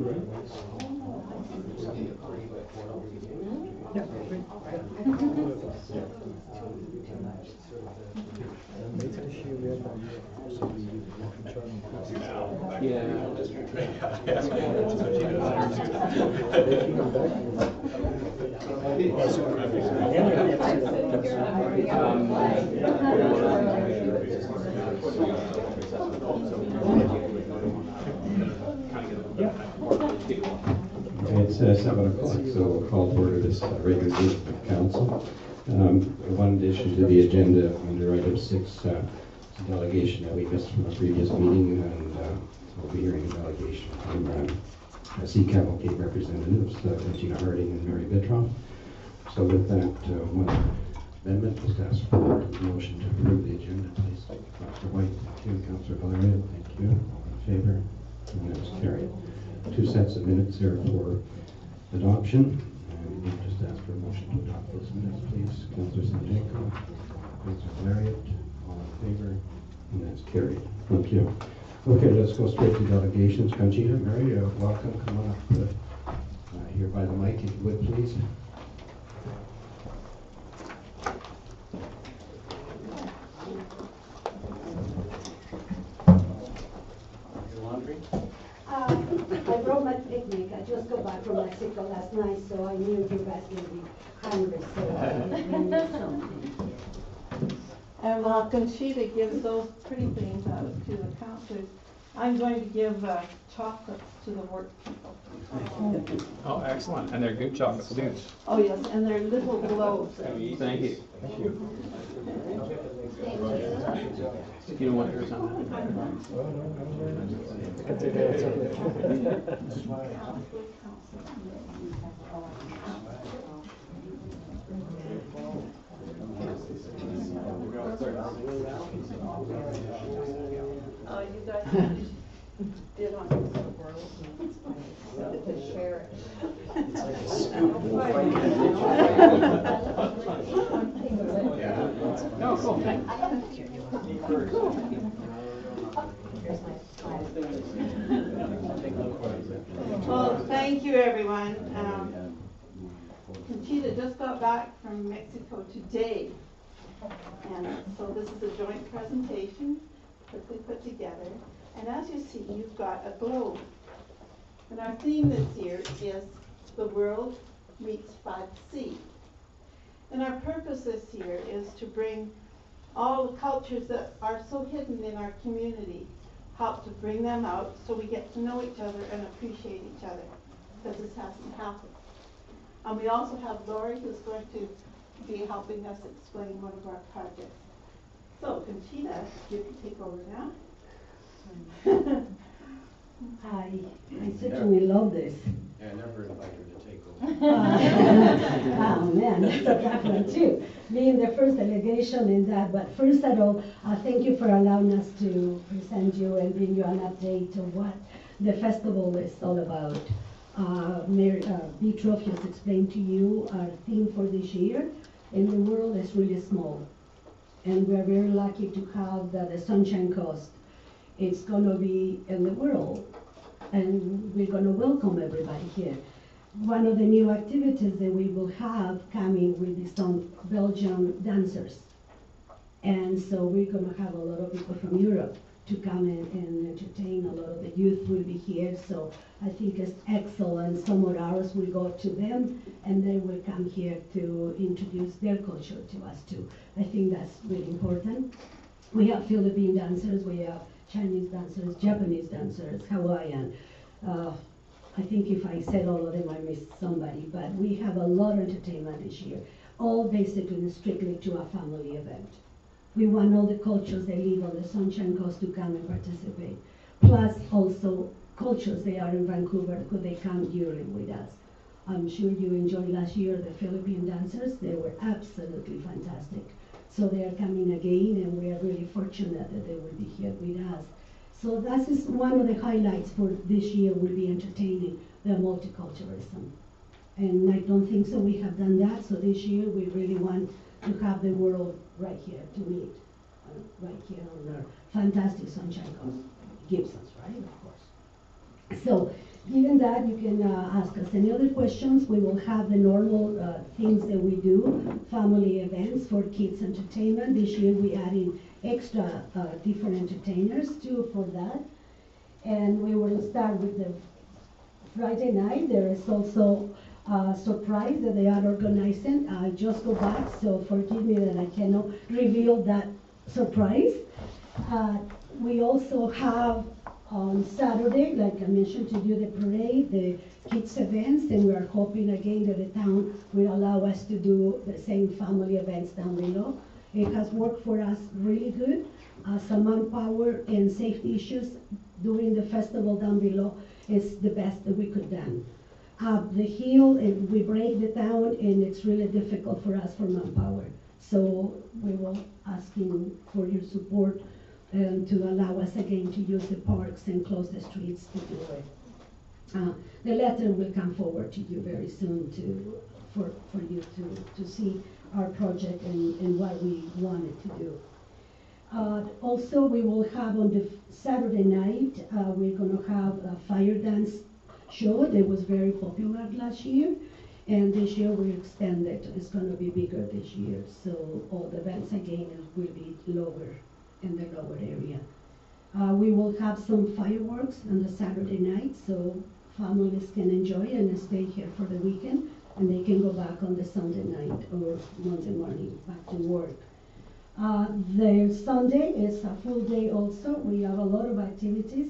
Yeah. It's 7 o'clock, so we'll call to order this regular meeting of council. One addition to the agenda under item 6 is a delegation that we missed from a previous meeting, and we'll be hearing a delegation from Sea Cavalcade representatives, Regina Harding and Mary Bitroff. So with that, one amendment, just ask for a motion to approve the agenda, please. Councillor White, thank you. Councillor Valeria, thank you. All in favor? And that's carried. 2 sets of minutes here for adoption. And we just ask for a motion to adopt those minutes, please. Councillor Zinchenko, Councillor Valeria, all in favor? And that's carried. Thank you. Okay, let's go straight to delegations. Conchita, Mary, welcome. Come on up here by the mic, if you would, please. I brought my picnic. I just got back from Mexico last night, so I knew you guys would be hungry, so I made something. And while Conchita gives those pretty things out to the counselors, I'm going to give chocolates to the work people. Oh, excellent. And they're good chocolates, too. Oh, yes, and they're little globes. Thank you. Thank you. You don't want yours on Oh, you guys did on this world. To share it. No, cool. Well, thank you, everyone. Conchita just got back from Mexico today. And so this is a joint presentation quickly put together. And as you see, you've got a globe. And our theme this year is the world meets 5C. And our purpose this year is to bring all the cultures that are so hidden in our community, help to bring them out so we get to know each other and appreciate each other, because this hasn't happened. And we also have Lori, who's going to be helping us explain one of our projects. So, Conchita, you can take over now. I certainly love this. Yeah, I never invited her to take over. Oh man, that's a tough one too. Being the first delegation in that, but first of all, thank you for allowing us to present you and bring you an update of what the festival is all about. Mary Bitroff just explained to you our theme for this year, and the world is really small. And we're very lucky to have the Sunshine Coast. It's going to be in the world, and we're going to welcome everybody here. One of the new activities that we will have coming will be some Belgian dancers. And so we're going to have a lot of people from Europe to come in and entertain. A lot of the youth will be here, so I think it's excellent. Some of ours will go to them, and they will come here to introduce their culture to us too. I think that's really important. We have Philippine dancers, we have Chinese dancers, Japanese dancers, Hawaiian. I think if I said all of them, I missed somebody, but we have a lot of entertainment this year, all basically and strictly to a family event. We want all the cultures that live on the Sunshine Coast to come and participate. Plus also cultures they are in Vancouver, could they come yearly with us. I'm sure you enjoyed last year the Philippine dancers. They were absolutely fantastic. So they are coming again, and we are really fortunate that they will be here with us. So that is one of the highlights for this year, will be entertaining the multiculturalism. And I don't think so we have done that, so this year we really want to have the world right here to meet, right here on our fantastic Sunshine Coast, Gibsons, right, of course. So Given that, you can ask us any other questions. We will have the normal things that we do, family events for kids entertainment. This year we adding extra different entertainers too for that. And we will start with the Friday night. There is also a surprise that they are organizing. I just go back, so forgive me that I cannot reveal that surprise. We also have on Saturday, like I mentioned to you, the parade, the kids events, and we are hoping again that the town will allow us to do the same family events down below. It has worked for us really good. Some manpower and safety issues during the festival down below is the best that we could done. Up the hill, and we break the town, and it's really difficult for us for manpower. So we will asking for your support to allow us again to use the parks and close the streets to do it. The letter will come forward to you very soon for you to see our project and what we wanted to do. Also, we will have on the Saturday night, we're going to have a fire dance show that was very popular last year. And this year we extended. It's going to be bigger this year. So all the events again will be lower in the lower area. We will have some fireworks on the Saturday night, so families can enjoy and stay here for the weekend, and they can go back on the Sunday night or Monday morning back to work. The Sunday is a full day also. We have a lot of activities.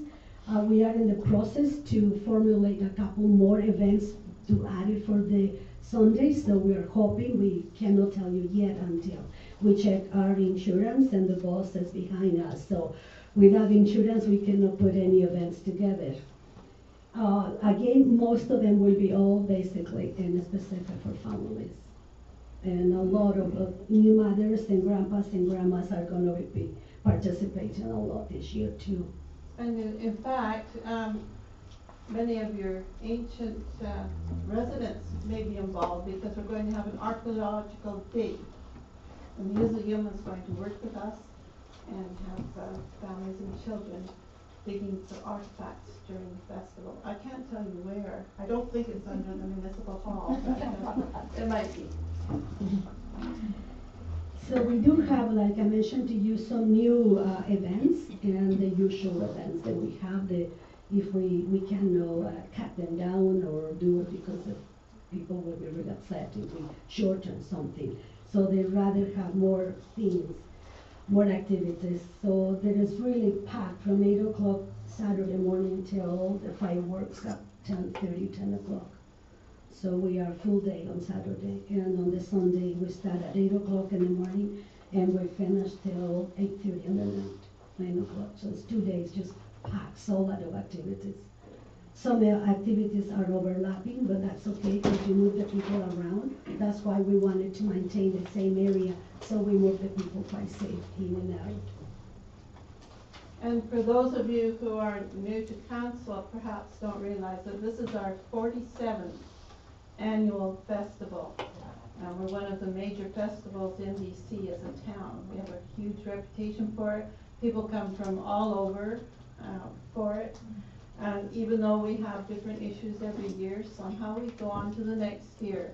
We are in the process to formulate a couple more events to add it for the Sunday, so we are hoping, we cannot tell you yet until we check our insurance and the boss is behind us. So without insurance, we cannot put any events together. Again, most of them will be all basically in specific for families. And a lot of new mothers and grandpas and grandmas are going to be participating a lot this year too. And in fact, many of your ancient residents may be involved because we're going to have an archaeological dig. The museum is going to work with us and have families and children digging for artifacts during the festival. I can't tell you where. I don't think it's under the municipal hall, but it might be. So we do have, like I mentioned to you, some new events and the usual events that we have. If we can cut them down or do it because people will be really upset if we shorten something. So they'd rather have more things, more activities. So there is really packed from 8 o'clock Saturday morning till the fireworks at 10:30, 10 o'clock. So we are full day on Saturday, and on the Sunday we start at 8 o'clock in the morning and we finish till 8:30 in the night, 9 o'clock. So it's 2 days just packed, so a lot of activities. Some activities are overlapping, but that's okay because you move the people around. That's why we wanted to maintain the same area, so we move the people quite safe in and out. And for those of you who are new to council, perhaps don't realize that this is our 47th annual festival. We're one of the major festivals in DC as a town. We have a huge reputation for it. People come from all over for it. And even though we have different issues every year, somehow we go on to the next year.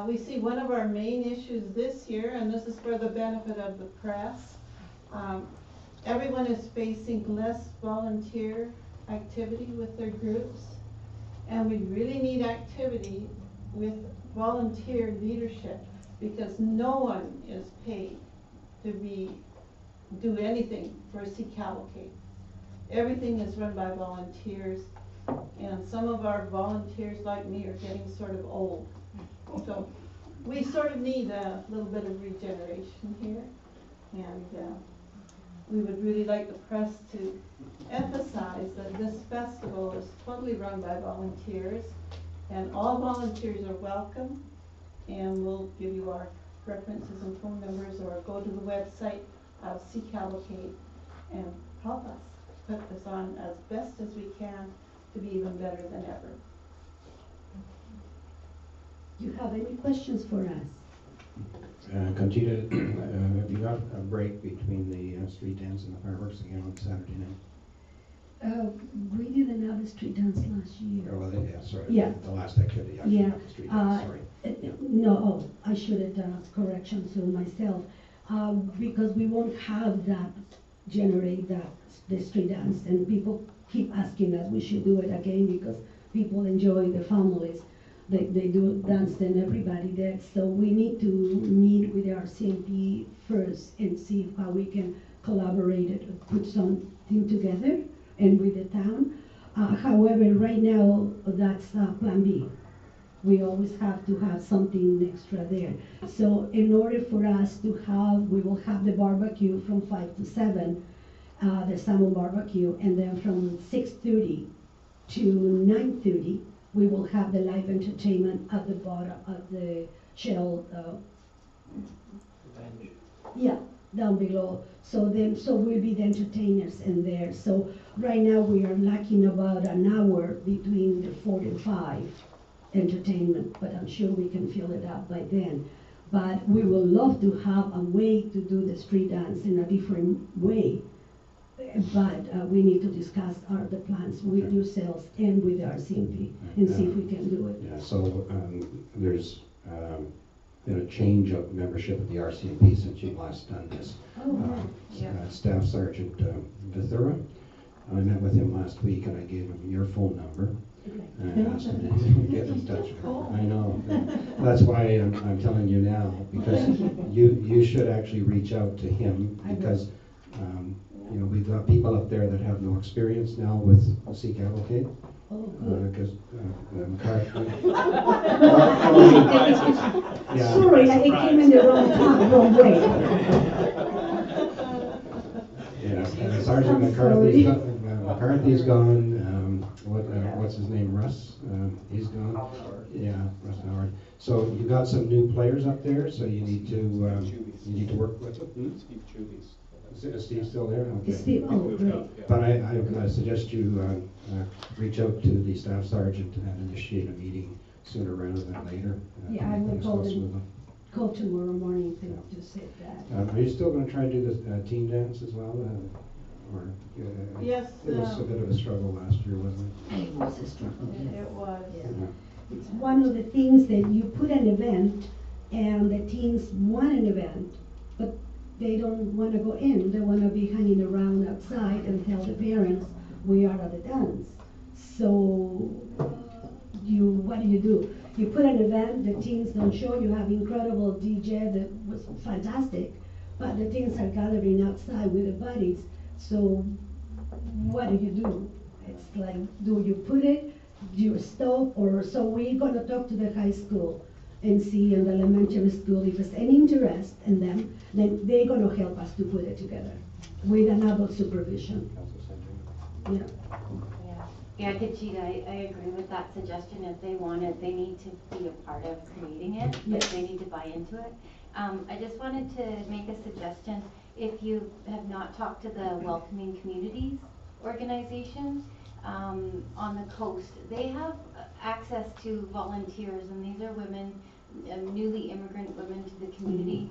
We see one of our main issues this year, and this is for the benefit of the press. Everyone is facing less volunteer activity with their groups, and we really need activity with volunteer leadership because no one is paid to do anything for Sea Cavalcade. Everything is run by volunteers, and some of our volunteers like me are getting sort of old. So we sort of need a little bit of regeneration here, and we would really like the press to emphasize that this festival is totally run by volunteers, and all volunteers are welcome, and we'll give you our references and phone numbers, or go to the website of Sea Cavalcade and help us put this on as best as we can to be even better than ever. Do you have any questions for us? Conchita, have you got a break between the street dance and the fireworks again on Saturday night? We didn't have the street dance last year. Oh, well, yeah, sorry. Yeah. The last activity, actually, Yeah, not the street dance, sorry. No, oh, I should have done a correction to myself, because we won't have that, generate that, the street dance, and people keep asking us we should do it again because people enjoy the families. They do dance and everybody there, so we need to meet with our CMP first and see how we can collaborate it, put something together and with the town. However, right now, that's plan B. We always have to have something extra there. So in order for us to have, we will have the barbecue from 5 to 7, the salmon barbecue, and then from 6:30 to 9:30, we will have the live entertainment at the bottom of the shell, yeah, down below. So we'll be the entertainers in there. So right now we are lacking about an hour between the 4 and 5 entertainment, but I'm sure we can fill it up by then. But we would love to have a way to do the street dance in a different way. But we need to discuss the plans with yourselves and with our CMP and see if we can do it. Yeah, so there's been a change of membership of the RCMP since you've last done this. Oh, right. Staff Sergeant Vithura, I met with him last week and I gave him your phone number. And I asked him to get in touch with her. I know. That's why I'm telling you now, because you should actually reach out to him, because you know, we've got people up there that have no experience now with Sea Cavalcade. Oh, good. Because Sorry, I came in the wrong way. Yeah, Sergeant McCarthy's gone. What's his name? Russ. He's gone. Yeah, Russ Howard. So you got some new players up there. So you need to work with them. Steve Chubies. Is Steve still there? Okay. Steve, oh, great. But I suggest you reach out to the staff sergeant and initiate a meeting sooner rather than later. Yeah, I will call tomorrow morning to say that. Are you still going to try to do the team dance as well? Yes. It was a bit of a struggle last year, wasn't it? It was a struggle, yes. It was. Yeah. It's one of the things that you put an event and the teens want an event, but they don't want to go in. They want to be hanging around outside and tell the parents we are at the dance. So what do? You put an event, the teens don't show, you have incredible DJ that was fantastic, but the teens are gathering outside with the buddies. So what do? It's like, do you put it, do you stop, or so we're going to talk to the high school and see in the elementary school if there's any interest in them, then they're going to help us to put it together with an adult supervision. Yeah. Yeah, Kachita, I agree with that suggestion. If they want it, they need to be a part of creating it, but they need to buy into it. I just wanted to make a suggestion. If you have not talked to the Welcoming Communities organization on the coast, they have access to volunteers, and these are women, newly immigrant women to the community.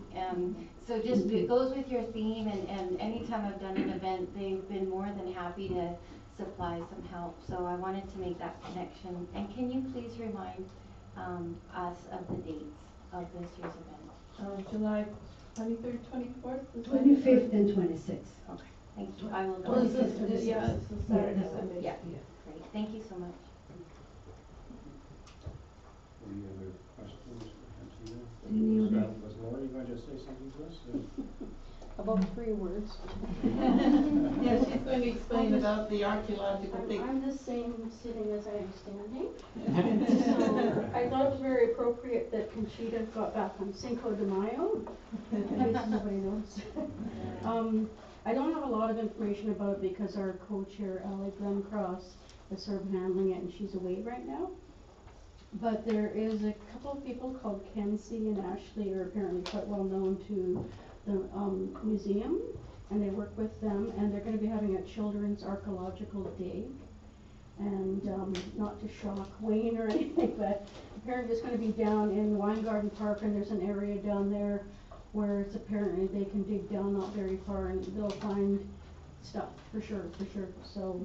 So just it goes with your theme, and anytime I've done an event, they've been more than happy to supply some help. So I wanted to make that connection. And can you please remind us of the dates of this year's event? July 23rd, 24th? 25th and 26th. Okay, thank you. I will Well, go. it's a Saturday, Sunday. Yeah, great. Thank you so much. Any other questions for Katina? Any other? Was Laura going to say something to us? About 3 words. Yeah, she's going to explain about the archaeological thing. I'm the same sitting as I am standing. So I thought it was very appropriate that Conchita got back on Cinco de Mayo, in case nobody knows. I don't have a lot of information about it because our co-chair, Ally Glenn Cross, is sort of handling it and she's away right now. But there is a couple of people called Kenzie and Ashley are apparently quite well known to the museum, and they work with them, and they're going to be having a children's archaeological dig. And not to shock Wayne or anything, but apparently it's going to be down in Weingarten Park, and there's an area down there where it's apparently they can dig down not very far, and they'll find stuff for sure. So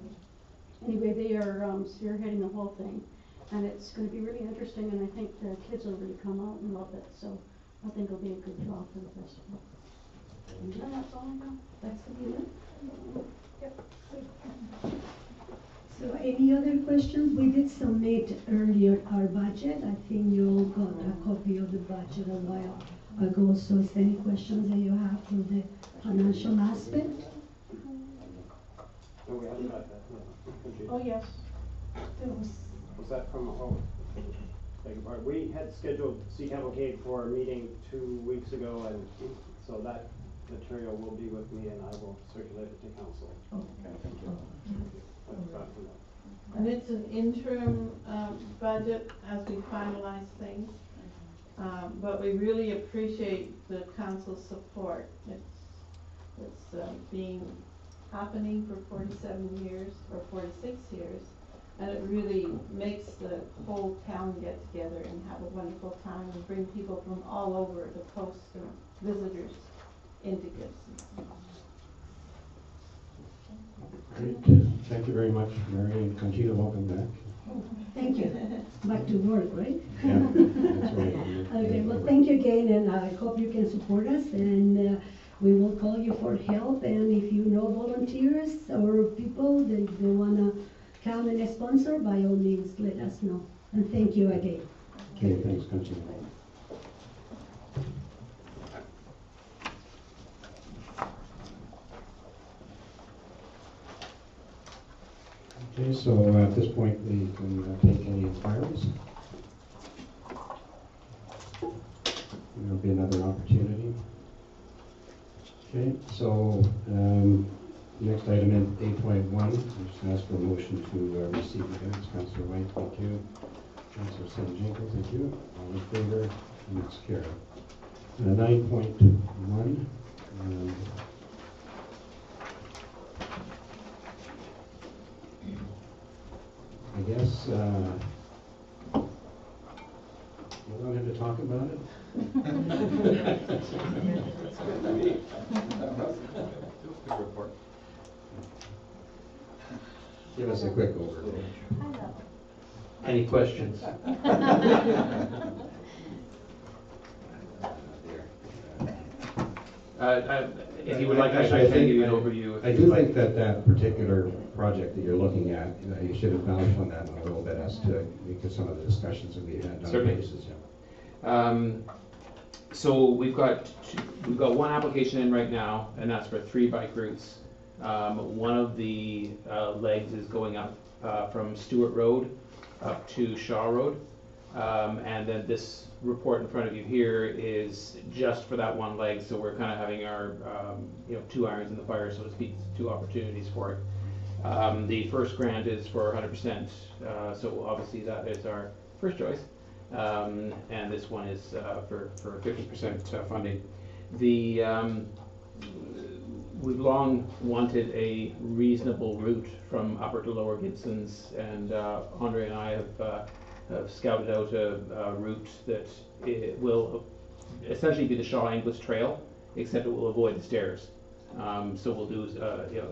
Anyway, they are spearheading the whole thing, and it's going to be really interesting, and I think the kids will really come out and love it, so I think it'll be a good draw for the festival. And that's all I got. That's the deal. Yep. So any other questions? We did submit earlier our budget. I think you all got a copy of the budget a while ago. So is any questions that you have for the financial aspect? No, we haven't got that. No. Oh, yes. Was that from, beg your pardon. We had scheduled C Cavalcade for a meeting 2 weeks ago, and so that material will be with me, and I will circulate it to council. Okay. Thank you. That's about from that. And it's an interim budget as we finalize things. But we really appreciate the council's support. It's been happening for 47 years or 46 years, and it really makes the whole town get together and have a wonderful time and bring people from all over the coast and visitors into Gibsons. Great. Thank you very much, Mary, and Conchita, welcome back. Thank you. Back to work, right? Yeah, that's right. Okay, well, thank you again, and I hope you can support us, and we will call you for help, and if you know volunteers or people that they want to come and sponsor, by all means, let us know. And thank you again. Okay, thanks, Conchita. Okay, so at this point, we can take any inquiries. There'll be another opportunity. Okay, so next item in 8.1, just ask for a motion to receive the minutes. Councillor White, thank you. Councillor St. Jenkins, thank you. All in favor, and it's carried. 9.1. I guess you want him to talk about it? Good report. Give us a quick overview. Any questions? If you would like, I Actually, can give you an overview. I do think that particular project that you're looking at, you should embellish on that a little bit as to, because some of the discussions that we had on Certainly. basis, yeah. So we've got one application in right now, and that's for 3 bike routes. One of the legs is going up from Stewart Road up to Shaw Road, and then this report in front of you here is just for that one leg. So we're kind of having our 2 irons in the fire, so to speak, 2 opportunities for it. The first grant is for 100%, so obviously that is our first choice. And this one is for 50% funding. We've long wanted a reasonable route from Upper to Lower Gibsons, and Andre and I have scouted out a route that it will essentially be the Shaw Angliss Trail, except it will avoid the stairs. So we'll do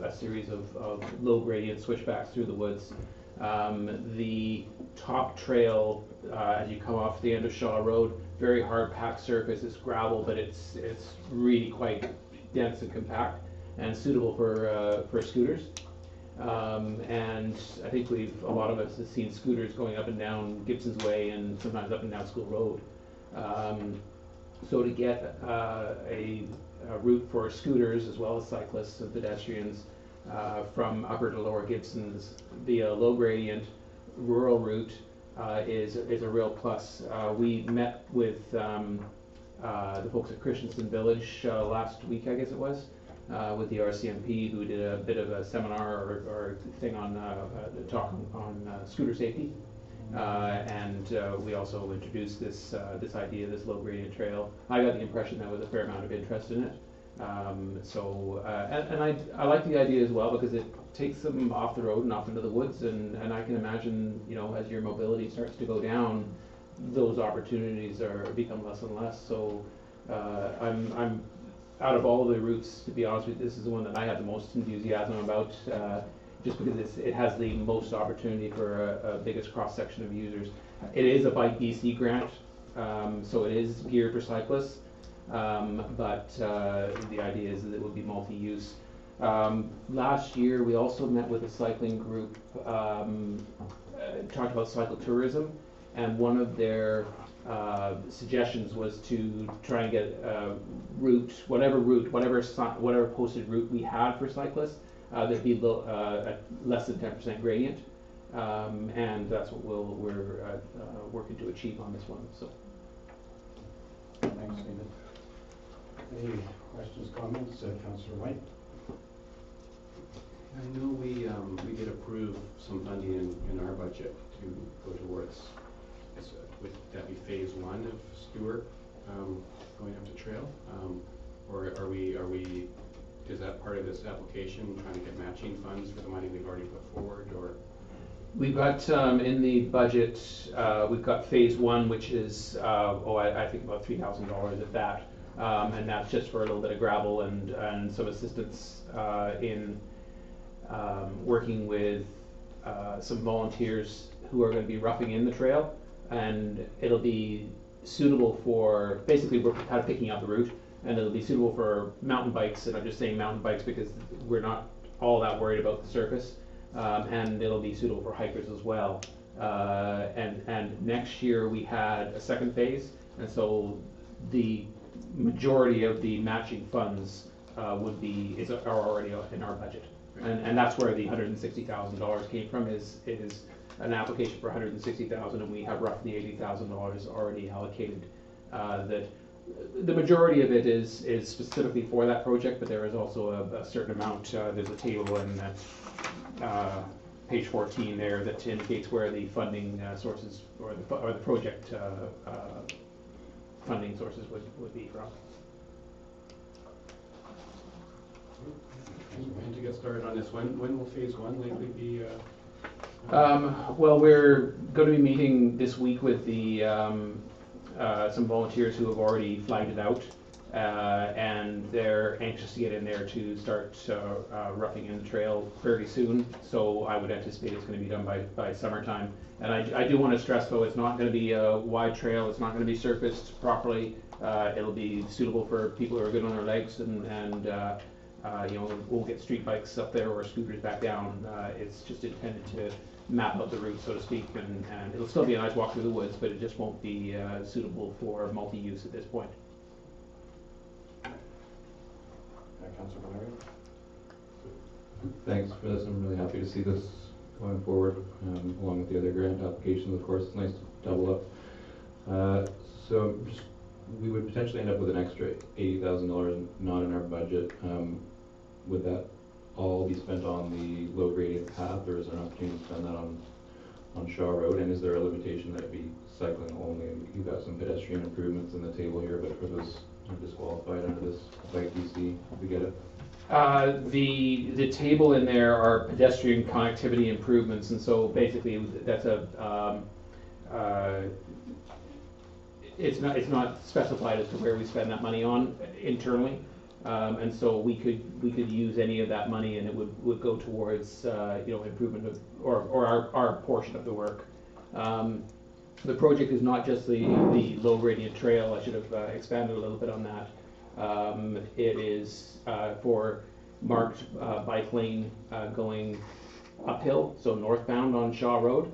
a series of low gradient switchbacks through the woods. The top trail, as you come off the end of Shaw Road, very hard packed surface. It's gravel, but it's really quite dense and compact and suitable for scooters. And I think a lot of us have seen scooters going up and down Gibson's Way and sometimes up and down School Road. So to get a route for scooters as well as cyclists and pedestrians from Upper to Lower Gibsons via low gradient rural route is a real plus. We met with the folks at Christensen Village last week, I guess it was, with the RCMP, who did a bit of a seminar or thing on talk on scooter safety. And we also introduced this idea, this low gradient trail. I got the impression there was a fair amount of interest in it. I like the idea as well, because it takes them off the road and off into the woods, and I can imagine, as your mobility starts to go down, those opportunities become less and less. So I'm out of all of the routes, to be honest with you, this is the one that I have the most enthusiasm about. just because it has the most opportunity for a biggest cross-section of users. It is a Bike DC grant, so it is geared for cyclists, but the idea is that it would be multi-use. Last year, we also met with a cycling group, talked about cycle tourism, and one of their suggestions was to try and get a route, whatever posted route we had for cyclists, there'd be a less than 10% gradient, and that's what we're working to achieve on this one. So. Thanks, David. Any questions, comments, Councillor White? I know we did approve some funding in our budget to go towards, would that be phase 1 of Stewart going up the trail? Or are we, is that part of this application, trying to get matching funds for the money we've already put forward, or? We've got in the budget, we've got phase 1, which is, I think about $3,000 at that. And that's just for a little bit of gravel and some assistance in working with some volunteers who are going to be roughing in the trail, and it'll be suitable for, basically we're kind of picking out the route, and it'll be suitable for mountain bikes, and I'm just saying mountain bikes because we're not all that worried about the surface, and it'll be suitable for hikers as well. And next year we had a second phase, and so the majority of the matching funds are already in our budget, and that's where the $160,000 came from. Is an application for $160,000, and we have roughly $80,000 already allocated. That the majority of it is specifically for that project, but there is also a certain amount. There's a table in page 14 there that indicates where the funding sources or the project funding sources would be from. And to get started on this, when will phase 1 likely be? Well, we're going to be meeting this week with the some volunteers who have already flagged it out, and they're anxious to get in there to start roughing in the trail fairly soon. So I would anticipate it's going to be done by summertime. And I do want to stress, though, it's not going to be a wide trail. It's not going to be surfaced properly. It'll be suitable for people who are good on their legs, and you know, we'll get street bikes up there or scooters back down. It's just intended to map out the route, so to speak, and it'll still be a nice walk through the woods, but it just won't be suitable for multi-use at this point. Councillor Valerio? Thanks for this. I'm really happy to see this going forward, along with the other grant applications. Of course, it's nice to double up. So we would potentially end up with an extra $80,000 not in our budget. Would that all be spent on the low gradient path, or is there an opportunity to spend that on Shaw Road? And is there a limitation that it be cycling only? You've got some pedestrian improvements in the table here, but for those disqualified under this Bike DC, we get it. The table in there are pedestrian connectivity improvements, and so basically that's it's not specified as to where we spend that money on internally, and so we could use any of that money, and it would go towards you know, improvement of or our portion of the work. The project is not just the low gradient trail. I should have expanded a little bit on that. It is for marked bike lane going uphill, so northbound on Shaw Road.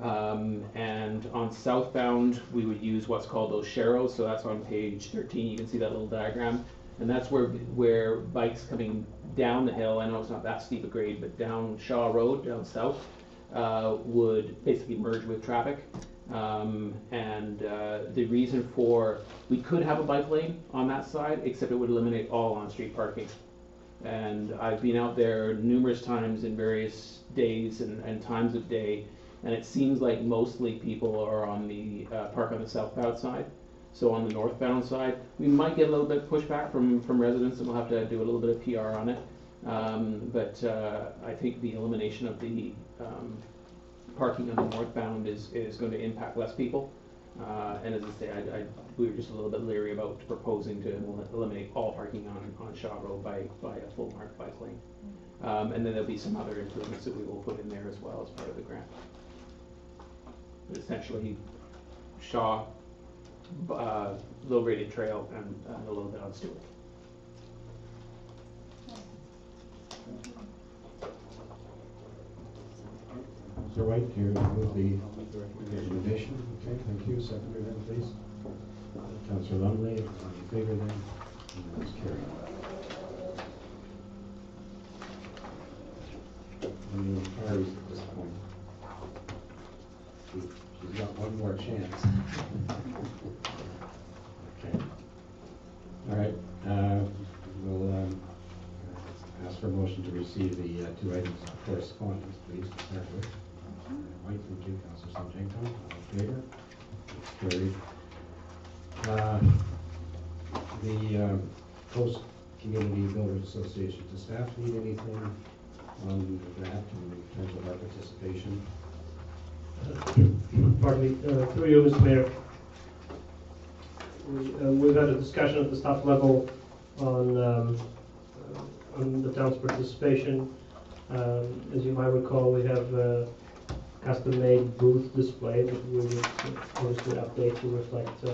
And on southbound, we would use what's called those sharrows. So that's on page 13. You can see that little diagram, and that's where bikes coming down the hill. I know it's not that steep a grade, but down Shaw Road, down south, would basically merge with traffic. And the reason we could have a bike lane on that side, except it would eliminate all on-street parking. And I've been out there numerous times in various days and times of day, and it seems like mostly people are on the park on the southbound side. So on the northbound side, we might get a little bit of pushback from residents, and we'll have to do a little bit of PR on it. But I think the elimination of the parking on the northbound is going to impact less people. And as I say, we were just a little bit leery about proposing to eliminate all parking on Shaw Road by a full marked bike lane. And then there'll be some other improvements that we will put in there as well as part of the grant. But essentially, Shaw, low-graded trail, and a little bit on Stewart. Councillor White, do you move the recommendation? Okay, thank you. Seconder then, please. Councillor Lumley, in favor then? And that's carried. Carries at this point. She's got one more chance. Okay. All right. We'll ask for a motion to receive the two items of correspondence, please, to start with. White, thank you. Councillor Sanjanko, all in favor? It's carried. The Coast Community Builders Association, does staff need anything on that in terms of our participation? Pardon me, through you, Mr. Mayor. We've had a discussion at the staff level on the town's participation. As you might recall, we have a custom-made booth display that we would obviously update to reflect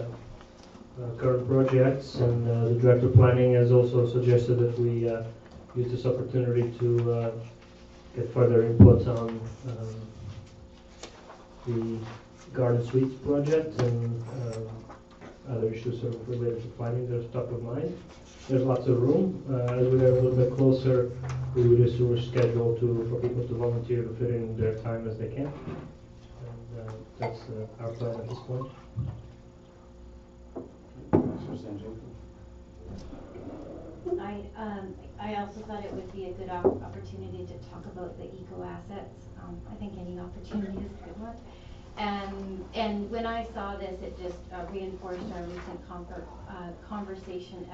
current projects, and the Director of Planning has also suggested that we use this opportunity to get further input on the Garden Suites project and other issues sort of related to planning that are top of mind. There's lots of room. As we get a little bit closer, we would just schedule for people to volunteer to fit in their time as they can. And that's our plan at this point. I also thought it would be a good opportunity to talk about the eco assets. I think any opportunity is a good one. And when I saw this, it just reinforced our recent conversation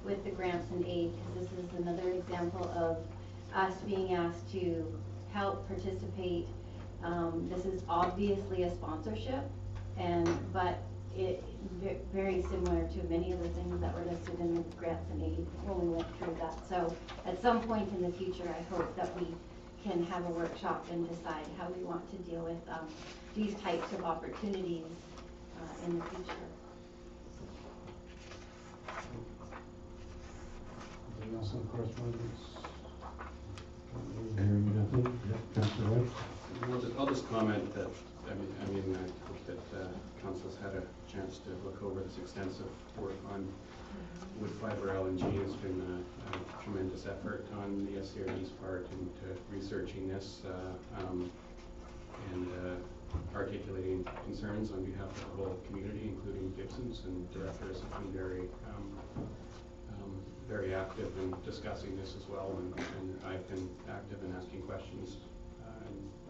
with the grants and aid, because this is another example of us being asked to help participate. This is obviously a sponsorship, but it very similar to many of the things that were listed in the grants and aid when we went through that. So at some point in the future, I hope that we can have a workshop and decide how we want to deal with these types of opportunities in the future. Anything else on correspondence? Hearing nothing. Councillor White? I'll just comment that I hope that Council's had a chance to look over this extensive work on wood fiber LNG. It's been a tremendous effort on the SCRD's part into researching this and articulating concerns on behalf of the whole community, including Gibsons, and directors have been very active in discussing this as well, and I've been active in asking questions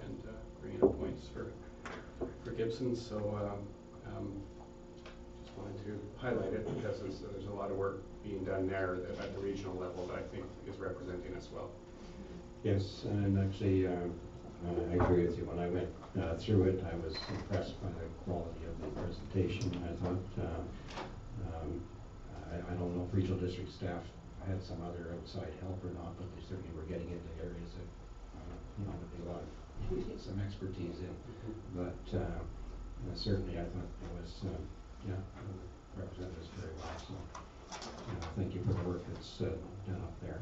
and bringing up points for Gibsons. So just wanted to highlight it because there's a lot of work being done there at the regional level that I think is representing us well. Yes, and actually I agree with you. When I went through it, I was impressed by the quality of the presentation. I thought, I don't know if regional district staff had some other outside help or not, but they certainly were getting into areas that they want some expertise in. But certainly I thought it was, represented us very well. So thank you for the work that's done up there.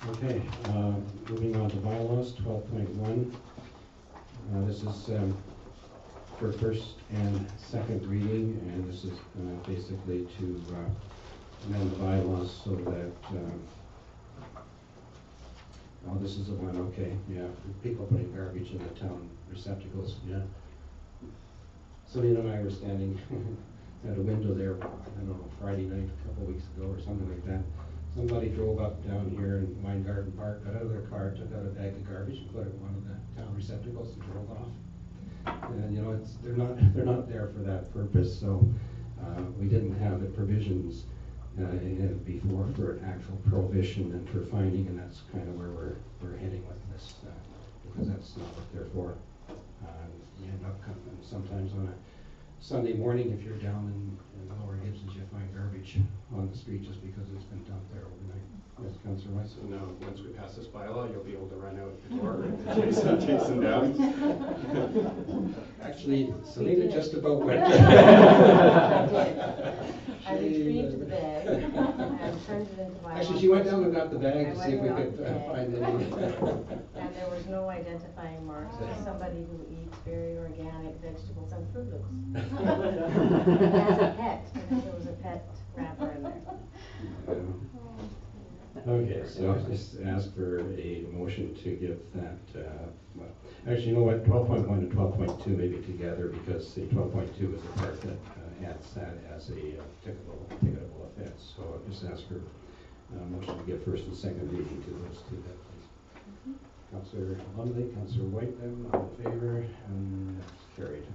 Okay, moving on to bylaws, 12.1. This is for first and second reading, and this is basically to amend the bylaws so that, this is the one, okay, yeah, people putting garbage in the town receptacles, yeah. Selena and I were standing at a window there, I don't know, Friday night, a couple of weeks ago or something like that. Somebody drove up down here in Weingarten Park, got out of their car, took out a bag of garbage and put it in one of the town receptacles and drove off. And they're not there for that purpose. So we didn't have the provisions before for an actual prohibition and for finding, and that's kind of where we're heading with this because that's not what they're for. You end up sometimes on a Sunday morning if you're down in Lower Gibsons, you find garbage on the street just because it's been dumped there overnight. Yes, Councillor Weiss? So now, once we pass this bylaw, you'll be able to run out the door and chase them down. Actually, Selena just about went. I retrieved the bag and turned it into my. Actually, she went down and got the bag to I see if we went could and got the find bag. anything. And there was no identifying marks, just somebody who eats very organic vegetables and Fruit Loops. As a pet, there was a pet wrapper in there. Okay, so I'll just ask for a motion to give that, well, actually, you know what, 12.1 and 12.2 maybe together, because the 12.2 is the part that adds that as a ticketable offense. So I'll just ask for a motion to give first and second reading to those two, please. Councillor Lumley, Councillor White, then, all in favor, and that's carried.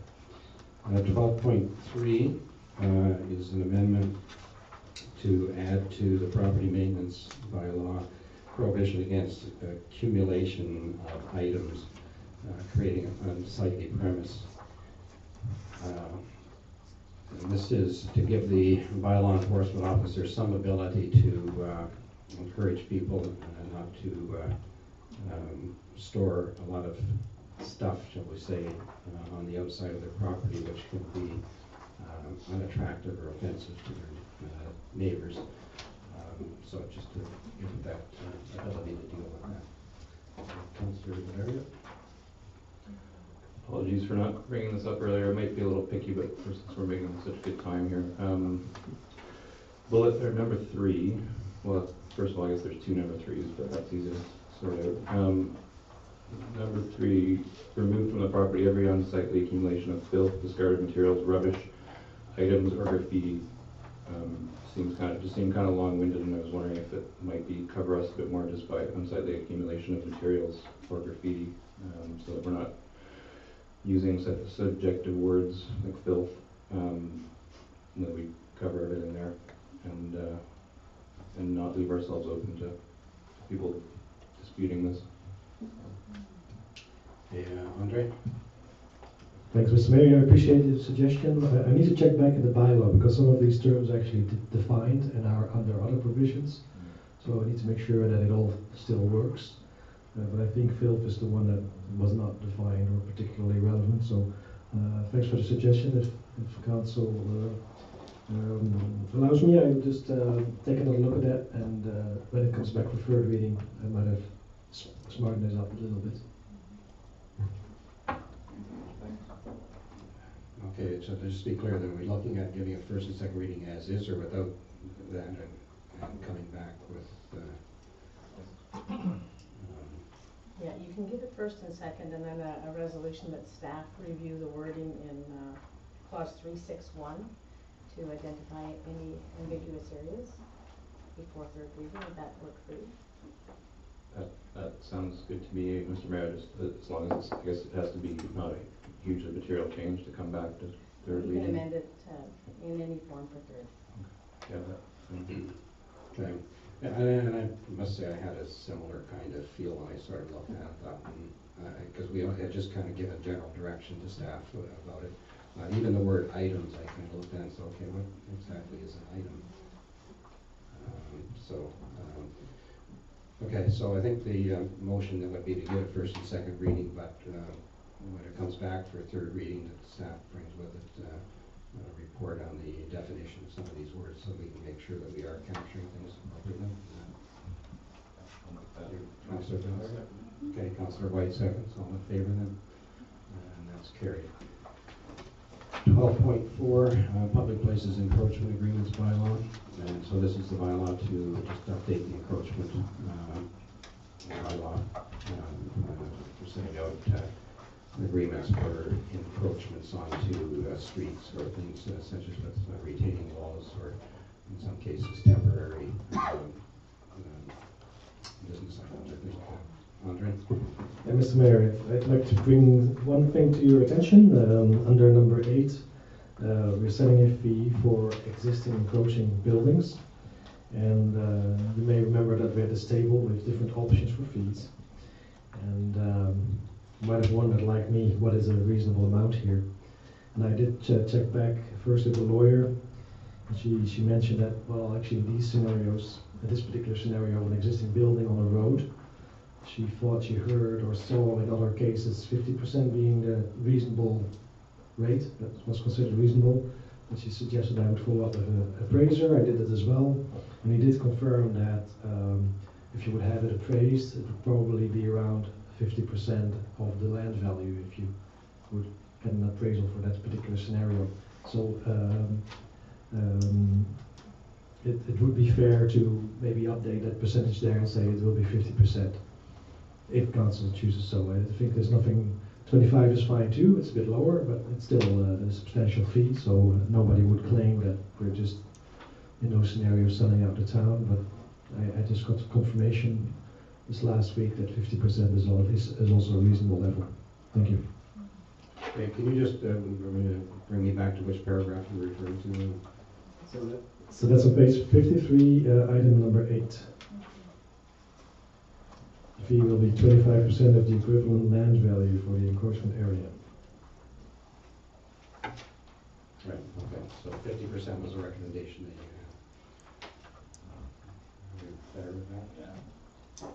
12.3 is an amendment to add to the property maintenance bylaw prohibition against accumulation of items creating an unsightly premise. And this is to give the bylaw enforcement officer some ability to encourage people not to store a lot of stuff, shall we say, on the outside of their property, which can be unattractive or offensive to their neighbors. So just to give that ability to deal with that. Councillor Valeria? Apologies for not bringing this up earlier. I might be a little picky, but since we're making such good time here. Bullet or number 3. Well, first of all, I guess there's 2 number 3s, but that's easy to sort out. Number 3, remove from the property every unsightly accumulation of filth, discarded materials, rubbish, items, or graffiti. Seemed kind of long-winded, and I was wondering if it might be cover us a bit more just by unsightly accumulation of materials or graffiti, so that we're not using such subjective words like filth, and that we cover everything there, and not leave ourselves open to people disputing this. Yeah, Andre? Thanks, Mr. Mayor. I appreciate the suggestion. I need to check back in the bylaw because some of these terms are actually defined and are under other provisions. So I need to make sure that it all still works. But I think filth is the one that was not defined or particularly relevant. So thanks for the suggestion. If council allows me, I'll just take another look at that, and when it comes back for third reading, I might have smartened this up a little bit. Okay, so to just be clear, then we're looking at giving a first and second reading as is, or without that, and coming back with. Yeah, you can give it first and second, and then a resolution that staff review the wording in clause 361 to identify any ambiguous areas before third reading. Would that work for you? That sounds good to me, Mr. Mayor, just as long as I guess it has to be not a hugely material change to come back to third reading. You can amend it in any form for third. Yeah, that. Okay. And I must say I had a similar kind of feel when I started looking at that one, because we had just kind of given general direction to staff about it. Even the word items, I kind of looked at and said, okay, what exactly is an item? Okay, so I think the motion then would be to give it first and second reading, but when it comes back for third reading, that staff brings with it a report on the definition of some of these words, so we can make sure that we are capturing things appropriately. Councillor Valeria? Okay, Councillor White seconds. All in favor then? And that's carried. 12.4, public places encroachment agreements bylaw. And so this is the bylaw to just update the encroachment bylaw for setting out agreements for encroachments onto streets or things such as with retaining walls, or in some cases temporary business items, I think. Andre? Yeah, Mr. Mayor, I'd like to bring one thing to your attention. Under number 8, we're setting a fee for existing encroaching buildings. And you may remember that we had this table with different options for fees. And you might have wondered, like me, what is a reasonable amount here? And I did check back first with the lawyer, She mentioned that, well, actually in these scenarios, in this particular scenario of an existing building on a road, she thought she heard or saw in other cases 50% being the reasonable rate that was considered reasonable. And she suggested I would follow up with an appraiser. I did it as well, and he did confirm that if you would have it appraised, it would probably be around 50% of the land value if you would get an appraisal for that particular scenario. So it would be fair to maybe update that percentage there and say it will be 50% if council chooses so. I think there's nothing. 25 is fine too. It's a bit lower, but it's still a substantial fee. So nobody would claim that we're just in those scenarios selling out the town. But I just got confirmation this last week that 50% is also a reasonable level. Thank you. Okay, can you just bring me back to which paragraph you're referring to? So that's on page 53, item number 8. The fee will be 25% of the equivalent land value for the encroachment area. Right, okay, so 50% was a recommendation that you had. You're better with that? Yeah.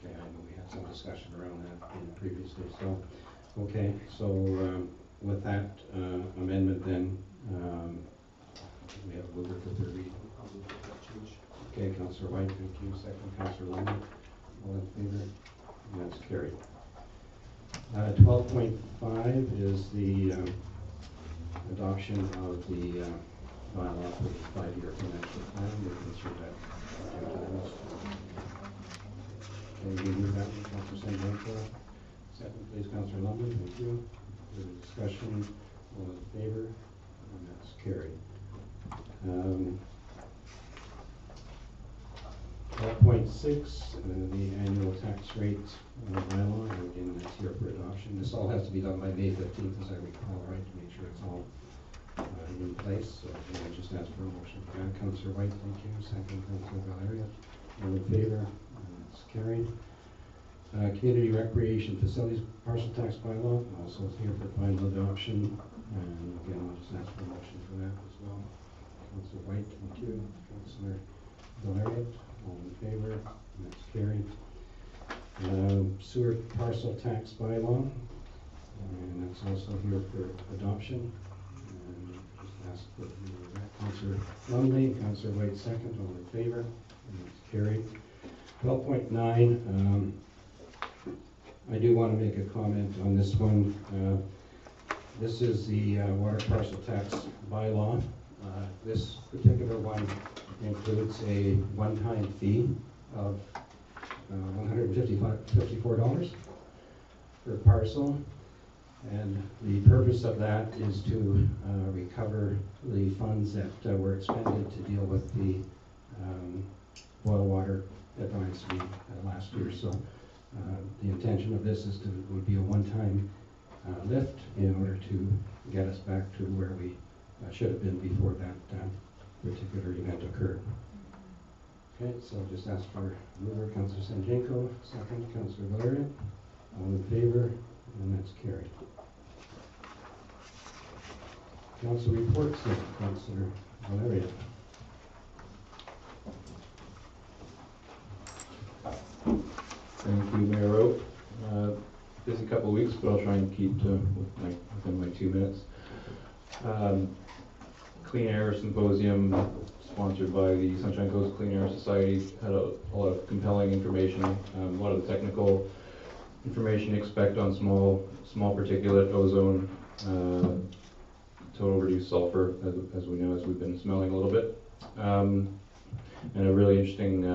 Okay, I know we had some discussion around that previously, so, okay, so with that amendment then, we have a mover for third reading. Okay, Councillor White, thank you. Second, Councillor London. All in favor? And that's carried. 12.5 is the adoption of the bylaw for the 5-year financial plan. Making sure that can you move that one, Councillor Sanjanko? Second, please, Councillor London. Thank you. Further discussion. All in favor? And that's carried. 12.6, the annual tax rate bylaw, and again, that's here for adoption. This all has to be done by May 15th, as I recall, right, to make sure it's all in place. So I just ask for a motion for that. Councillor White, thank you. Second, Councillor Valeria. All in favor? And that's carried. Community Recreation Facilities Parcel Tax Bylaw, also here for final adoption. And again, I'll just ask for a motion for that as well. Councillor White, thank you. Councillor Valeria. All in favor? And that's carried. Sewer parcel tax bylaw, and that's also here for adoption. And just ask that Councillor Lumley, Councillor White second. All in favor? And that's carried. 12.9. I do want to make a comment on this one. This is the water parcel tax bylaw. This particular one includes a one-time fee of $154 per parcel, and the purpose of that is to recover the funds that were expended to deal with the boil water advisory last year. So the intention of this would be a one-time lift in order to get us back to where we should have been before that particular event occurred. Okay, so I'll just ask for mover, Councillor Sanjanko, second, Councillor Valeria. All in favor? And that's carried. Council reports then, Councillor Valeria. Thank you, Mayor Rowe. Busy couple of weeks, but I'll try and keep to within my 2 minutes. Clean Air Symposium, sponsored by the Sunshine Coast Clean Air Society, had a lot of compelling information, a lot of the technical information you expect on small particulate ozone, total reduced sulfur, as we know, as we've been smelling a little bit, and a really interesting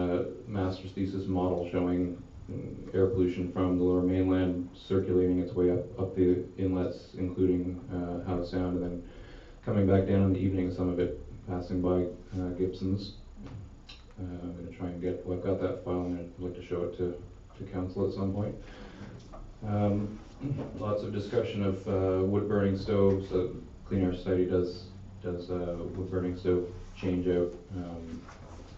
master's thesis model showing air pollution from the lower mainland circulating its way up the inlets, including Howe Sound, and then coming back down in the evening, some of it passing by Gibsons. I'm going to try and get, well, I've got that file and I'd like to show it to council at some point. Lots of discussion of wood burning stoves. Clean Air Society does wood burning stove change out,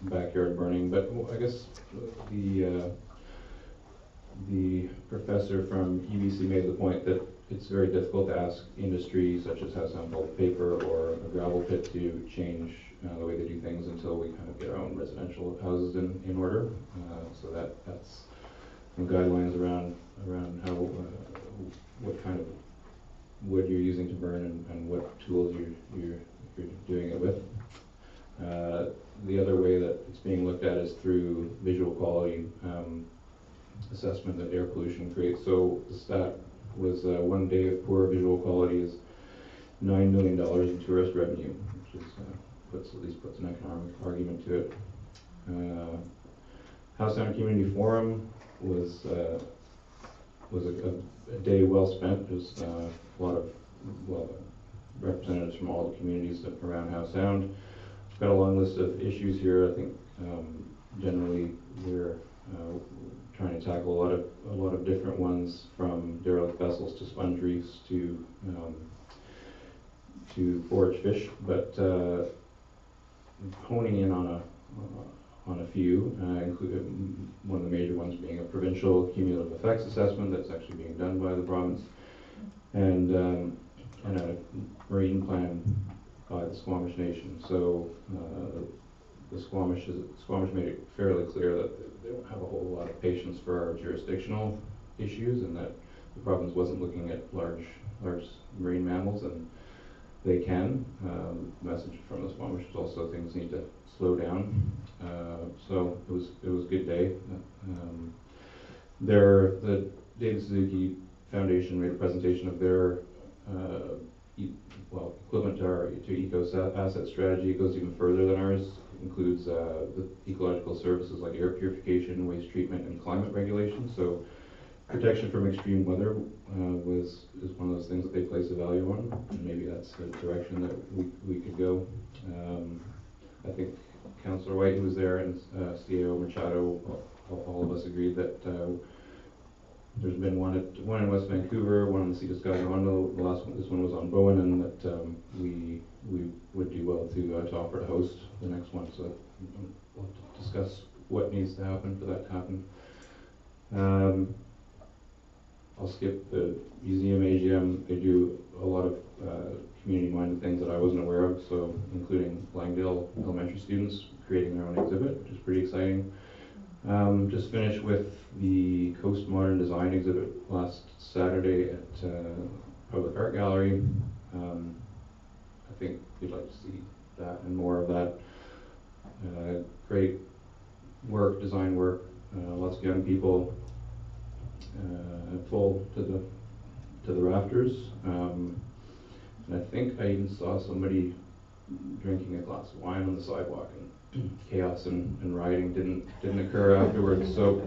backyard burning, but I guess the professor from UBC made the point that it's very difficult to ask industry such as House on Pulp Paper or a gravel pit to change the way they do things until we kind of get our own residential houses in order. So that's some guidelines around how what kind of wood you're using to burn and what tools you're doing it with. The other way that it's being looked at is through visual quality assessment that air pollution creates. So the stat was 1 day of poor visual quality is $9 million in tourist revenue, which is at least puts an economic argument to it. House Sound Community Forum was a day well spent. There's a lot of representatives from all the communities around House Sound. Got a long list of issues here. I think generally we're trying to tackle a lot of different ones, from derelict vessels to sponge reefs to forage fish, but honing in on a few, including one of the major ones being a provincial cumulative effects assessment that's actually being done by the province, and a marine plan by the Squamish Nation. So the Squamish made it fairly clear that they don't have a whole lot of patience for our jurisdictional issues, and that the province wasn't looking at large marine mammals, and they can. The message from the Squamish was also things need to slow down. So it was a good day. The David Suzuki Foundation made a presentation of their equivalent to Eco's asset strategy. It goes even further than ours. It includes the ecological services like air purification, waste treatment, and climate regulation. So protection from extreme weather is one of those things that they place a value on, and maybe that's the direction that we could go. I think Councillor White, who was there, and CAO Machado, all of us agreed that there's been one in West Vancouver, one in the Sea to Sky Rondo. This one was on Bowen, and that we would do well to offer to host the next one. So we'll discuss what needs to happen for that to happen. I'll skip the museum AGM. They do a lot of community-minded things that I wasn't aware of, so including Langdale elementary students creating their own exhibit, which is pretty exciting. Just finished with the Coast Modern Design exhibit last Saturday at Public Art Gallery. I think we'd like to see that and more of that. Great work, design work, lots of young people, full to the rafters. And I think I even saw somebody drinking a glass of wine on the sidewalk, and chaos and rioting didn't occur afterwards. So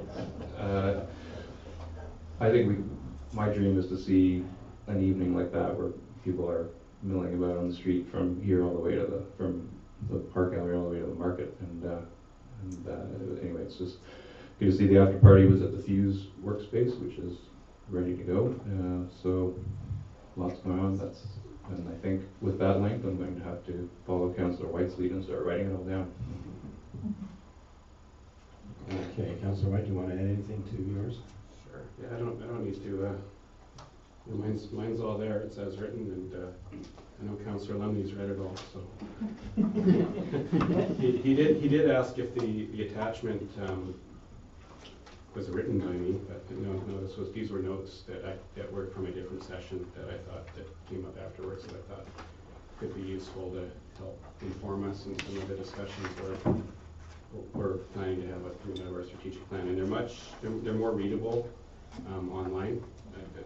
I think my dream is to see an evening like that where people are milling about on the street from here all the way from the park gallery all the way to the market. And anyway, it's just good to see. The after party was at the Fuse workspace, which is ready to go. So lots going on. And I think with that length, I'm going to have to follow Councillor White's lead and start writing it all down. Okay, Councillor White, do you want to add anything to yours? Sure. Yeah, I don't need to. Mine's all there. It's as written, and I know Councillor Lumley's read it all. So he did ask if the attachment was written by me, but no, these were notes that were from a different session that I thought that came up afterwards that I thought could be useful to help inform us in some of the discussions we're planning to have coming out of our strategic plan. And they're more readable online.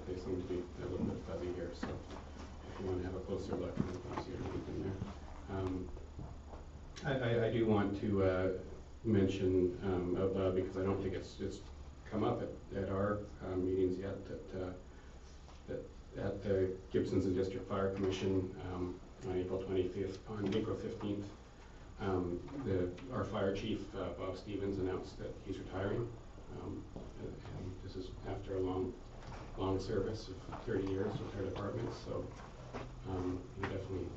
They seem to be a little bit fuzzy here, so if you want to have a closer look, you can see everything there. I do want to mention out loud, because I don't think it's come up at our meetings yet, that at the Gibsons and District Fire Commission on April 15th, our fire chief, Bob Stevens, announced that he's retiring. And this is after a long service of 30 years with our department, so he definitely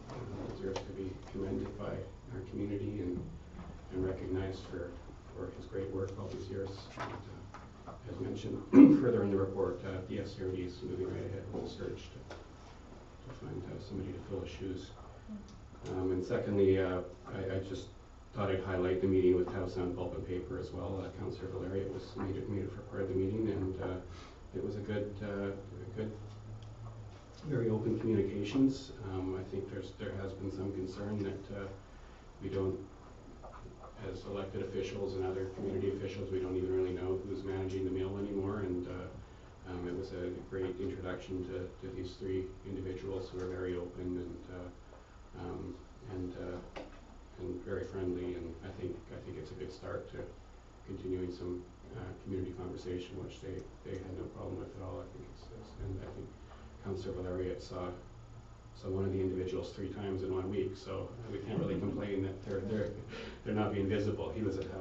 deserves to be commended by our community and recognized for his great work all these years. And, as mentioned further in the report, PSRD is moving right ahead with the search to find somebody to fill his shoes. And secondly, I just thought I'd highlight the meeting with House on Pulp and Paper as well. Councillor Valeria made it for part of the meeting, and it was a good, very open communications. I think there has been some concern that we don't, as elected officials and other community officials, we don't even really know who's managing the mill anymore, and it was a great introduction to these three individuals who are very open and very friendly, and I think it's a good start to continuing some community conversation, which they had no problem with at all. And I think Councillor Valeria saw one of the individuals 3 times in 1 week, so we can't really complain that they're not being visible. He was at the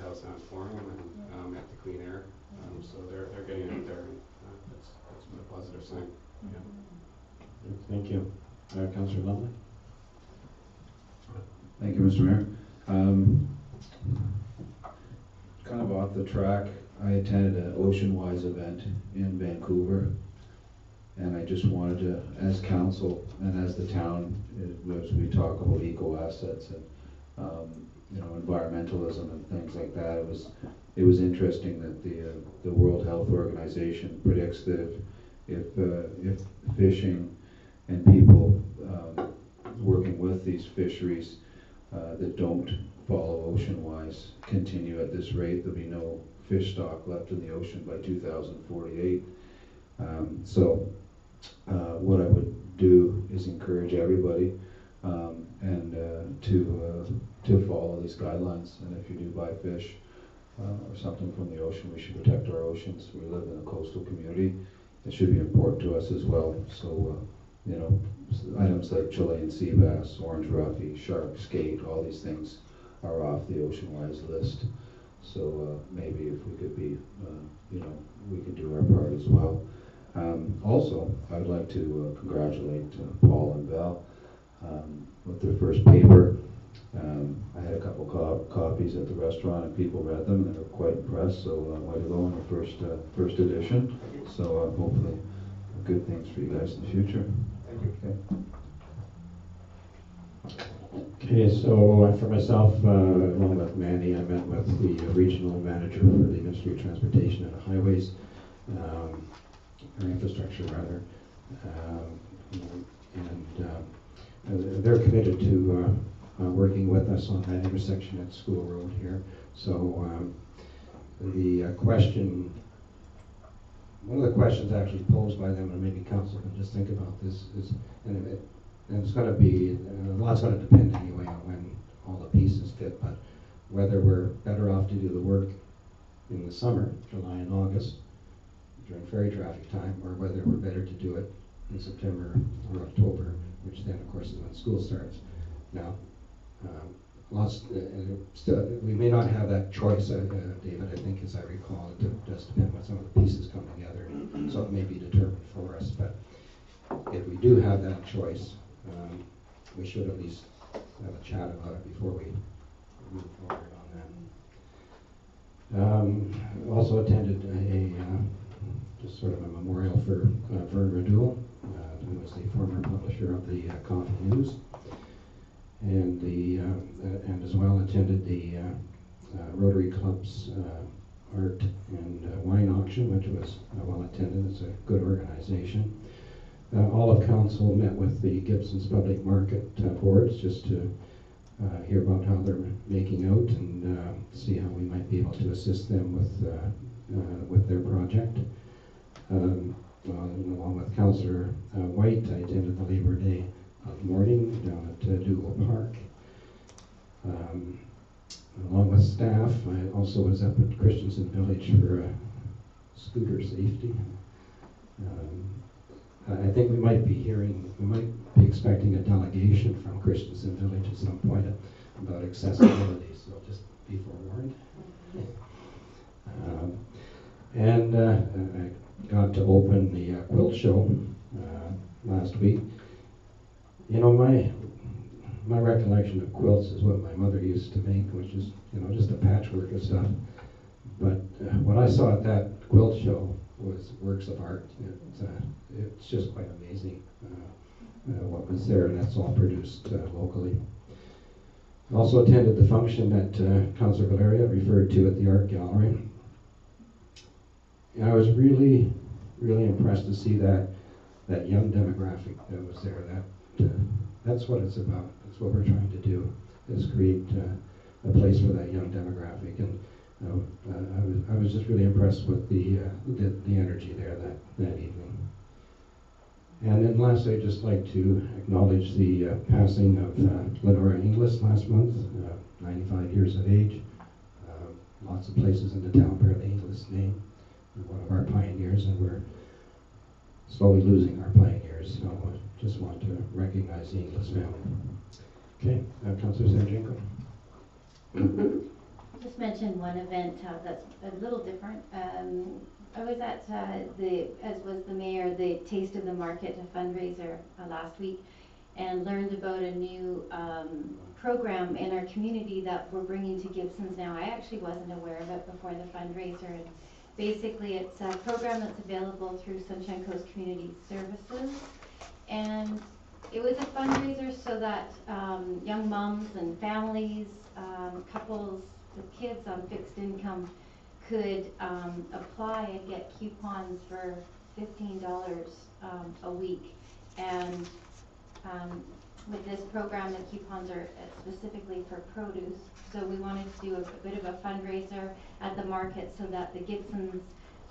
house on Forum and at the Clean Air, so they're getting out there, and that's a positive sign. Yeah. Thank you. Councillor Lumley. Thank you, Mr. Mayor. Kind of off the track, I attended an Oceanwise event in Vancouver, and I just wanted to, as council and as the town, as we talk about eco assets and environmentalism and things like that, it was interesting that the World Health Organization predicts that if fishing and people working with these fisheries that don't follow Oceanwise continue at this rate, there'll be no fish stock left in the ocean by 2048. So what I would do is encourage everybody to follow these guidelines. And if you do buy fish or something from the ocean, we should protect our oceans. We live in a coastal community. It should be important to us as well. So items like Chilean sea bass, orange roughy, shark, skate, all these things are off the Oceanwise list. So maybe if we could be, we could do our part as well. Also, I'd like to congratulate Paul and Val with their first paper. I had a couple copies at the restaurant, and people read them and they were quite impressed. So way to go on the first edition. So hopefully good things for you guys in the future. Thank you. Okay, so for myself, along with Mandy, I met with the regional manager for the Ministry of Transportation and Highways, or infrastructure rather, and they're committed to working with us on that intersection at School Road here. So the question, one of the questions actually posed by them, and maybe council can just think about this, is, and it's going to be, a lot's going to depend anyway on when all the pieces fit, but whether we're better off to do the work in the summer, July and August, during ferry traffic time, or whether we're better to do it in September or October, which then of course is when school starts. Now, we may not have that choice, David, I think as I recall, it does depend on some of the pieces come together, so it may be determined for us, but if we do have that choice, we should at least have a chat about it before we move forward on that. Also attended just sort of a memorial for Vern Radul, who was the former publisher of the Coffee News, and as well attended the Rotary Club's art and wine auction, which was well attended. It's a good organization. All of council met with the Gibsons public market boards just to hear about how they're making out and see how we might be able to assist them with their project. Along with Councillor White, I attended the Labor Day morning down at Dougal Park. Along with staff, I also was up at Christensen Village for scooter safety. I think we might be expecting a delegation from Christensen Village at some point about accessibility, so just be forewarned. And I got to open the quilt show last week. You know, my recollection of quilts is what my mother used to make, which is, just a patchwork of stuff. But what I saw at that quilt show was works of art. It's just quite amazing what was there, and that's all produced locally. I also attended the function that Councillor Valeria referred to at the Art Gallery. And I was really, really impressed to see that young demographic that was there. That's what it's about. That's what we're trying to do, is create a place for that young demographic. And I was just really impressed with the energy there that evening. And then lastly, I'd just like to acknowledge the passing of Lenora Inglis last month, 95 years of age. Lots of places in the town bear the Inglis name. One of our pioneers, and we're slowly losing our pioneers. So I just want to recognize the Inglis family. Okay, Councillor Sanjenko. Just mention one event that's a little different. I was at as was the mayor, the Taste of the Market, a fundraiser last week, and learned about a new program in our community that we're bringing to Gibsons now. I actually wasn't aware of it before the fundraiser, and basically it's a program that's available through Sunshine Coast Community Services, and it was a fundraiser so that young moms and families, couples with kids on fixed income could apply and get coupons for $15 a week. And with this program, the coupons are specifically for produce. So we wanted to do a bit of a fundraiser at the market so that the Gibsons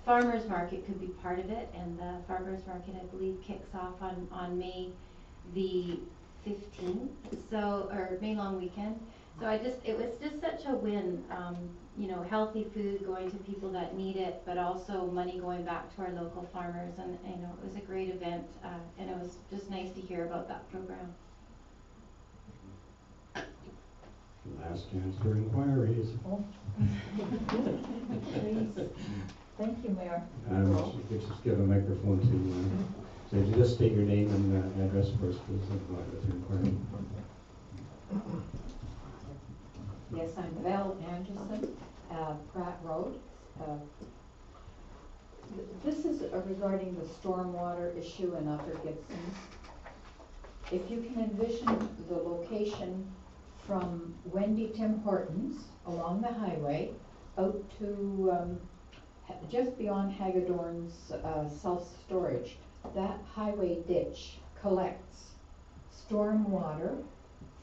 Farmers Market could be part of it. And the Farmers Market, I believe, kicks off on May the 15th, so, or May long weekend. So it was just such a win, you know, healthy food going to people that need it, but also money going back to our local farmers, and you know, it was a great event, and it was just nice to hear about that program. Last chance for inquiries. Oh. Please. Thank you, Mayor. Just give a microphone to, so just state your name and address first, please, and go ahead with your inquiry. Yes, I'm Val Anderson, Pratt Road. This is regarding the stormwater issue in Upper Gibsons. If you can envision the location from Wendy Tim Hortons along the highway out to just beyond Hagedorn's self-storage, that highway ditch collects storm water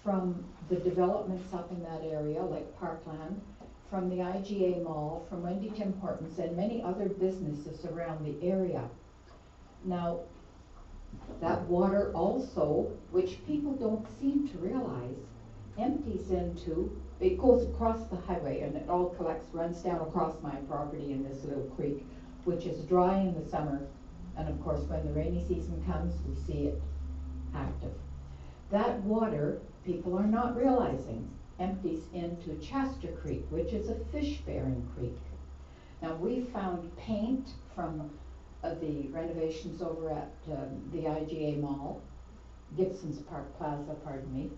from the developments up in that area, like Parkland, from the IGA Mall, from Wendy Tim Hortons, and many other businesses around the area. Now, that water also, which people don't seem to realize, empties into, it goes across the highway, and it all collects, runs down across my property in this little creek, which is dry in the summer, and of course when the rainy season comes, we see it active. That water, people are not realizing, empties into Chester Creek, which is a fish-bearing creek. Now, we found paint from the renovations over at the IGA Mall, Gibsons Park Plaza, pardon me,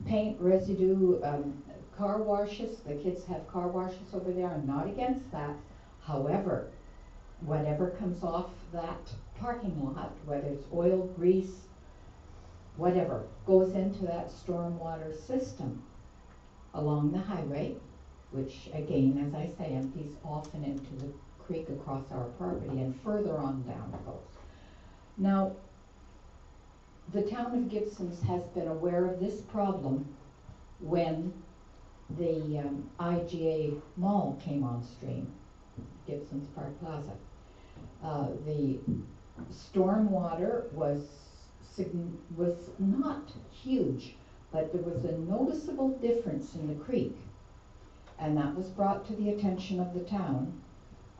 paint residue, car washes. The kids have car washes over there. I'm not against that. However, whatever comes off that parking lot, whether it's oil, grease, whatever, goes into that stormwater system along the highway, which again, as I say, empties often into the creek across our property, and further on down it goes. Now, the town of Gibsons has been aware of this problem when the IGA Mall came on stream, Gibsons Park Plaza. The stormwater was not huge, but there was a noticeable difference in the creek, and that was brought to the attention of the town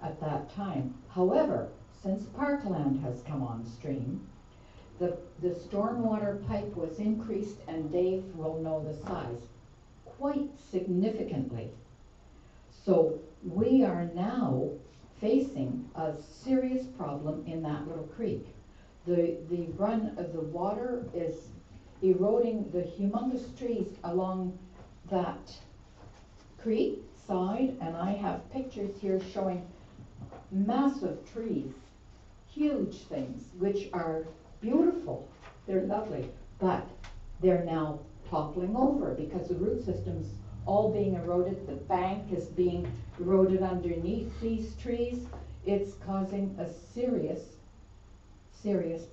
at that time. However, since Parkland has come on stream, the stormwater pipe was increased, and Dave will know the size, quite significantly. So we are now facing a serious problem in that little creek. The run of the water is eroding the humongous trees along that creek side, and I have pictures here showing massive trees, huge things, which are beautiful. They're lovely, but they're now toppling over because the root system's all being eroded. The bank is being eroded underneath these trees. It's causing a serious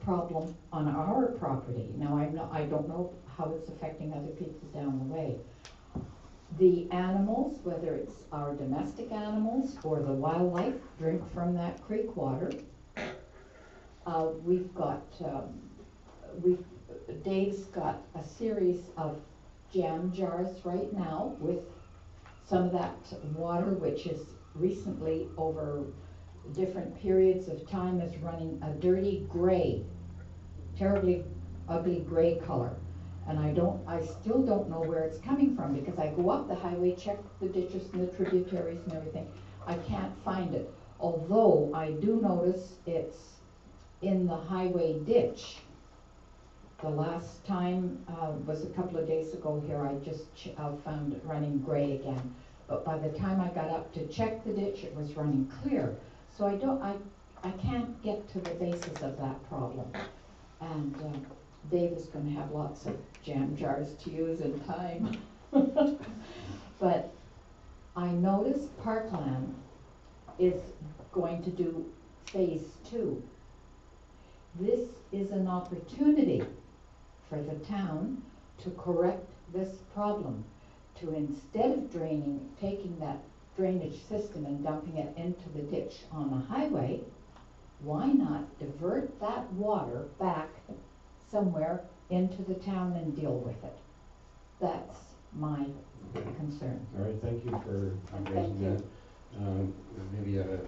problem on our property. Now, I don't know how it's affecting other people down the way. The animals, whether it's our domestic animals or the wildlife, drink from that creek water. Dave's got a series of jam jars right now with some of that water, which is recently over different periods of time is running a dirty gray, terribly ugly gray color. And I still don't know where it's coming from, because I go up the highway, check the ditches and the tributaries and everything. I can't find it. Although I do notice it's in the highway ditch. The last time was a couple of days ago here. I just found it running gray again. But by the time I got up to check the ditch, it was running clear. So I can't get to the basis of that problem. And Dave is going to have lots of jam jars to use in time. But I noticed Parkland is going to do phase 2. This is an opportunity for the town to correct this problem, to instead of taking that drainage system and dumping it into the ditch on the highway, why not divert that water back somewhere into the town and deal with it? That's my concern. All right, thank you for raising that. Maybe at a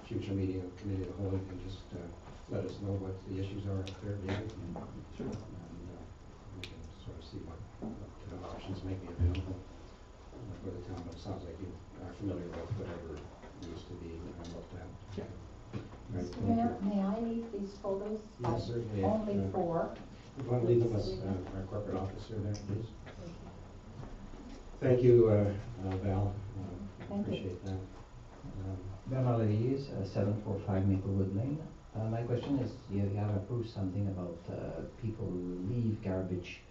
future meeting of committee of the whole, you can just let us know what the issues are up there, David. Sure. And we can sort of see what kind of options may be available for the town. But it sounds like you are familiar with whatever needs to be looked at. Yeah. Right, Mr. Mayor, may I leave these photos? Yes, certainly. Only 4. You want to leave them with our corporate officer there, please? Thank you, Val. Appreciate that. Bernard Levy, 745 Maplewood Lane. My question is, you have approved something about people who leave garbage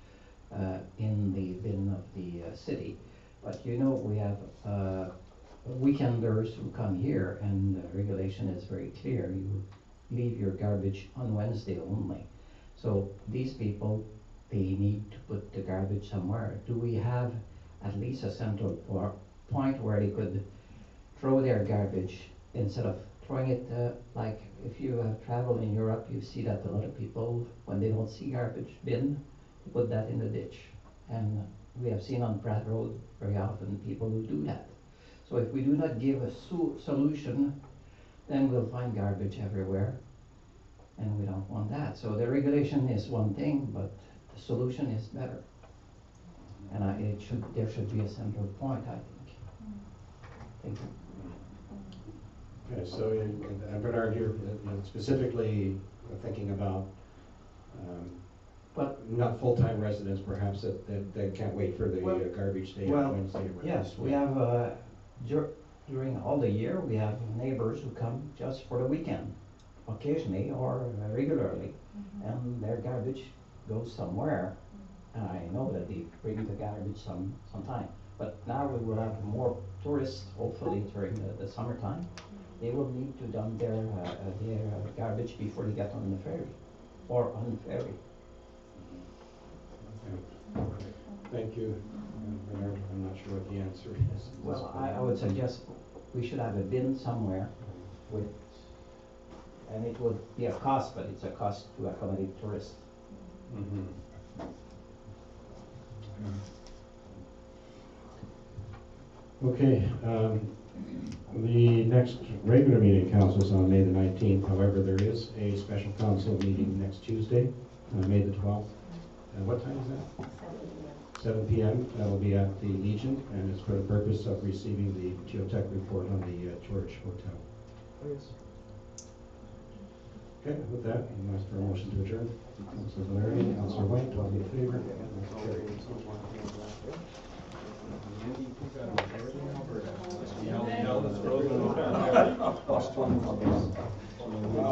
in the bin of the city. But you know, we have weekenders who come here, and the regulation is very clear. You leave your garbage on Wednesday only. So these people, they need to put the garbage somewhere. Do we have at least a central point where they could throw their garbage instead of throwing it like if you have traveled in Europe, you see that a lot of people, when they don't see garbage bin, they put that in the ditch. And we have seen on Pratt Road very often people who do that. So if we do not give a solution, then we'll find garbage everywhere, and we don't want that. So the regulation is one thing, but the solution is better. And there should be a central point, I think. Thank you. Okay, so Bernard, you're specifically thinking about not full-time residents perhaps that can't wait for the garbage day on Wednesday or whatever. Yes, we have, during all the year, we have neighbors who come just for the weekend, occasionally or regularly, and their garbage goes somewhere. And I know that they bring the garbage sometime. But now we will have more tourists, hopefully during the summertime. They will need to dump their garbage before they get on the ferry, or on the ferry. Okay. Thank you, Bernard. I'm not sure what the answer is. Well, I would suggest we should have a bin somewhere with, and it would be a cost, but it's a cost to accommodate tourists. Okay, the next regular meeting of council is on May the 19th. However, there is a special council meeting next Tuesday, May the 12th. What time is that? 7 p.m. That will be at the Legion, and it's for the purpose of receiving the geotech report on the George Hotel. Okay, with that, I'm ask for a motion to adjourn. Councilor Larry, Councilor White, all in favor? Alberta.